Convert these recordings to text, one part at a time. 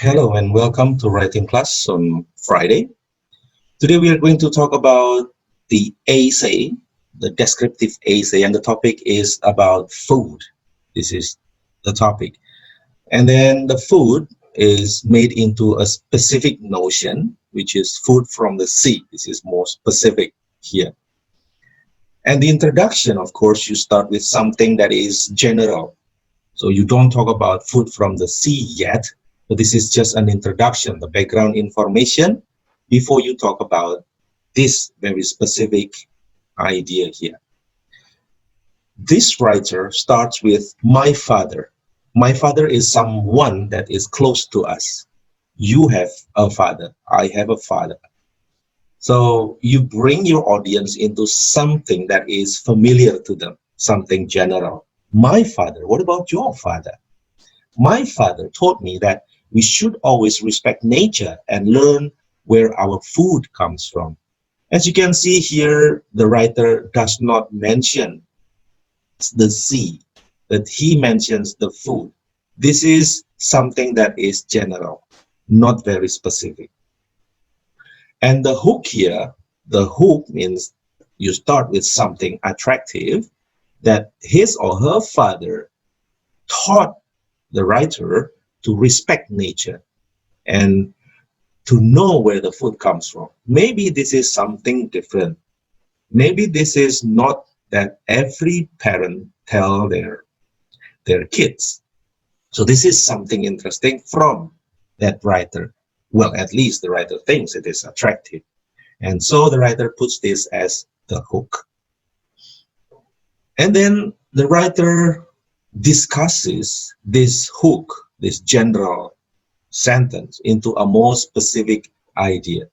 Hello and welcome to writing class on Friday. Today we are going to talk about the essay, the descriptive essay, and the topic is about food. This is the topic. And then the food is made into a specific notion, which is food from the sea. This is more specific here. And the introduction, of course, you start with something that is general. So you don't talk about food from the sea yet, but this is just an introduction, the background information before you talk about this very specific idea here. This writer starts with my father. My father is someone that is close to us. You have a father. I have a father. So you bring your audience into something that is familiar to them, something general. My father, what about your father? My father taught me that we should always respect nature and learn where our food comes from. As you can see here, the writer does not mention the sea, but he mentions the food. This is something that is general, not very specific. And the hook here, the hook means you start with something attractive that his or her father taught the writer to respect nature and to know where the food comes from. Maybe this is something different. Maybe this is not that every parent tell their kids. So this is something interesting from that writer. Well, at least the writer thinks it is attractive. And so the writer puts this as the hook. And then the writer discusses this hook, this general sentence, into a more specific idea.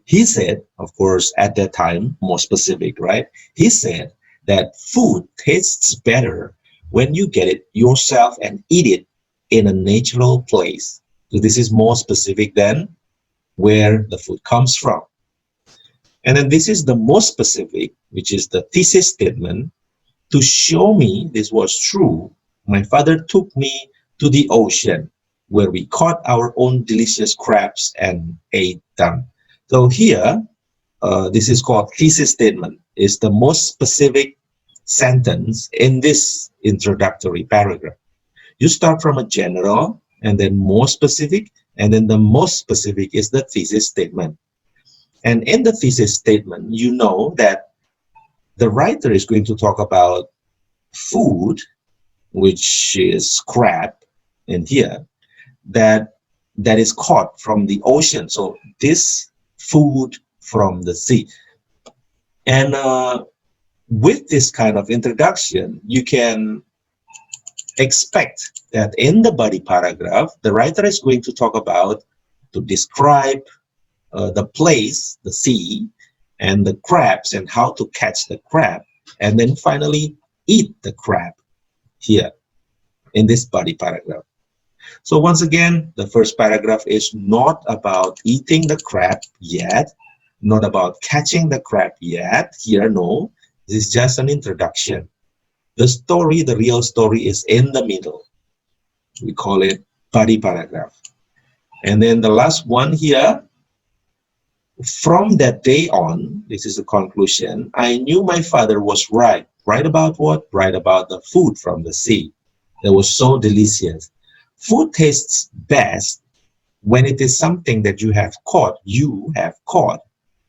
He said, of course, at that time, more specific, right? He said that food tastes better when you get it yourself and eat it in a natural place. So this is more specific than where the food comes from. And then this is the most specific, which is the thesis statement. To show me this was true, my father took me to the ocean where we caught our own delicious crabs and ate them. So here, this is called thesis statement. It's the most specific sentence in this introductory paragraph. You start from a general and then more specific, and then the most specific is the thesis statement. And in the thesis statement, you know that the writer is going to talk about food, which is crab in here, that is caught from the ocean. So this food from the sea. And with this kind of introduction, you can expect that in the body paragraph, the writer is going to talk about, to describe the place, the sea, and the crabs and how to catch the crab, and then finally eat the crab here in this body paragraph. So once again, the first paragraph is not about eating the crab yet, not about catching the crab yet. Here, no, this is just an introduction. The story, the real story, is in the middle. We call it body paragraph. And then the last one here, from that day on, this is the conclusion, I knew my father was right. Right about what? Right about the food from the sea. That was so delicious. Food tastes best when it is something that you have caught,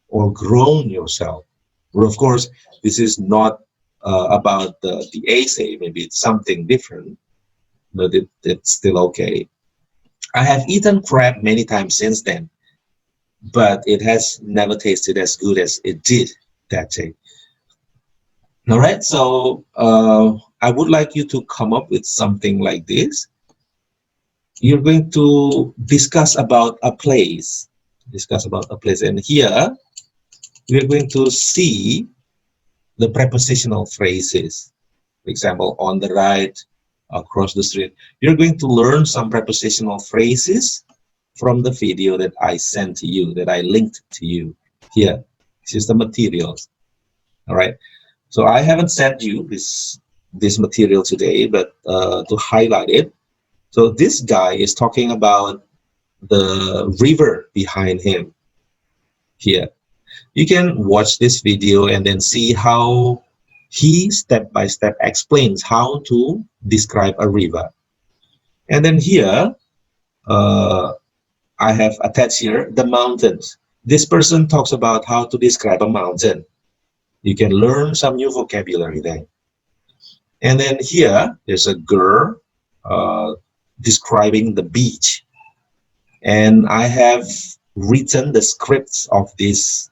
or grown yourself. Well, of course, this is not about the essay. Maybe it's something different, but it's still okay. I have eaten crab many times since then, but it has never tasted as good as it did that day. All right, so I would like you to come up with something like this. You're going to discuss about a place, and here we're going to see the prepositional phrases. For example, on the right, across the street. You're going to learn some prepositional phrases from the video that I sent to you, that I linked to you here. This is the materials. All right. So I haven't sent you this material today, but to highlight it. So this guy is talking about the river behind him here. You can watch this video and then see how he step by step explains how to describe a river. And then here, uh, I have attached here the mountains. This person talks about how to describe a mountain. You can learn some new vocabulary there. And then here, there's a girl uh, describing the beach. And I have written the scripts of this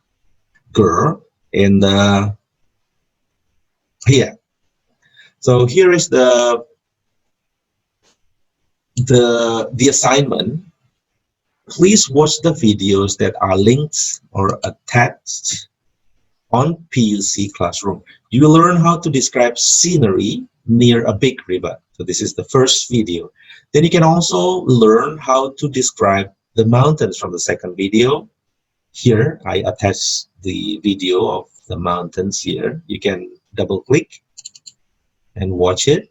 girl in the here. So here is the assignment. Please watch the videos that are linked or attached on PUC Classroom. You will learn how to describe scenery near a big river. So this is the first video. Then you can also learn how to describe the mountains from the second video. Here, I attach the video of the mountains here. You can double click and watch it.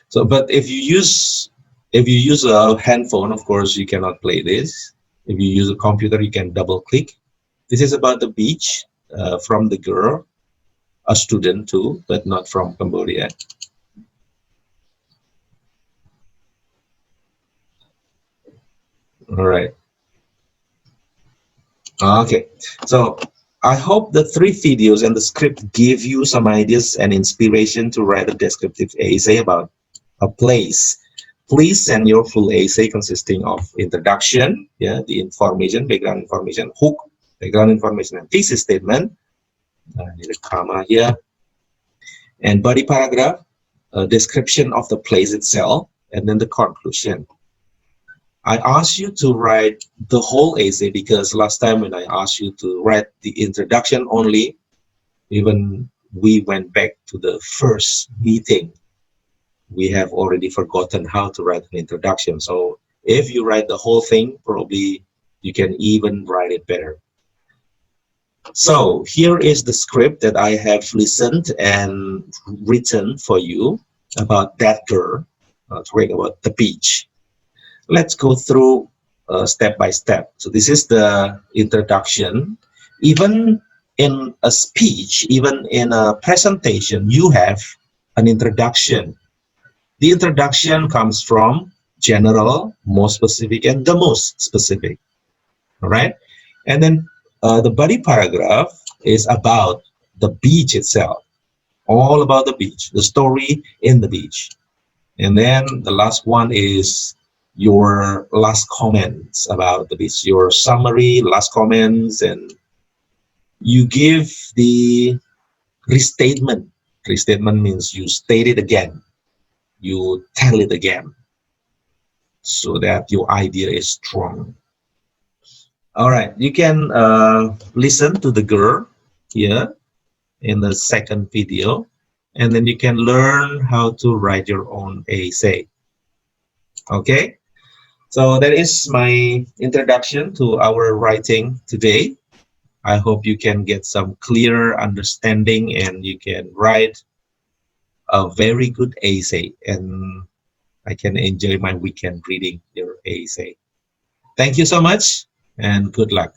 So, but if you use a handphone, of course, you cannot play this. If you use a computer, you can double click. This is about the beach from the girl, a student too, but not from Cambodia. All right. Okay. So I hope the three videos and the script give you some ideas and inspiration to write a descriptive essay about a place. Please send your full essay consisting of introduction, yeah, the information, background information, hook, background information, and thesis statement. I need a comma here. And body paragraph, a description of the place itself, and then the conclusion. I asked you to write the whole essay because last time when I asked you to write the introduction only, even we went back to the first meeting, we have already forgotten how to write an introduction. So if you write the whole thing, probably you can even write it better. So here is the script that I have listened and written for you about that girl, talking about the beach. Let's go through step by step. So this is the introduction. Even in a speech, even in a presentation, you have an introduction. The introduction comes from general, more specific, and the most specific. All right. And then the body paragraph is about the beach itself, all about the beach, the story in the beach. And then the last one is your last comments about the beach, your summary, last comments, and you give the restatement. Restatement means you state it again, you tell it again, so that your idea is strong. All right, you can listen to the girl here in the second video, and then you can learn how to write your own essay. Okay, so that is my introduction to our writing today. I hope you can get some clear understanding and you can write a very good essay, and I can enjoy my weekend reading your essay. Thank you so much and good luck.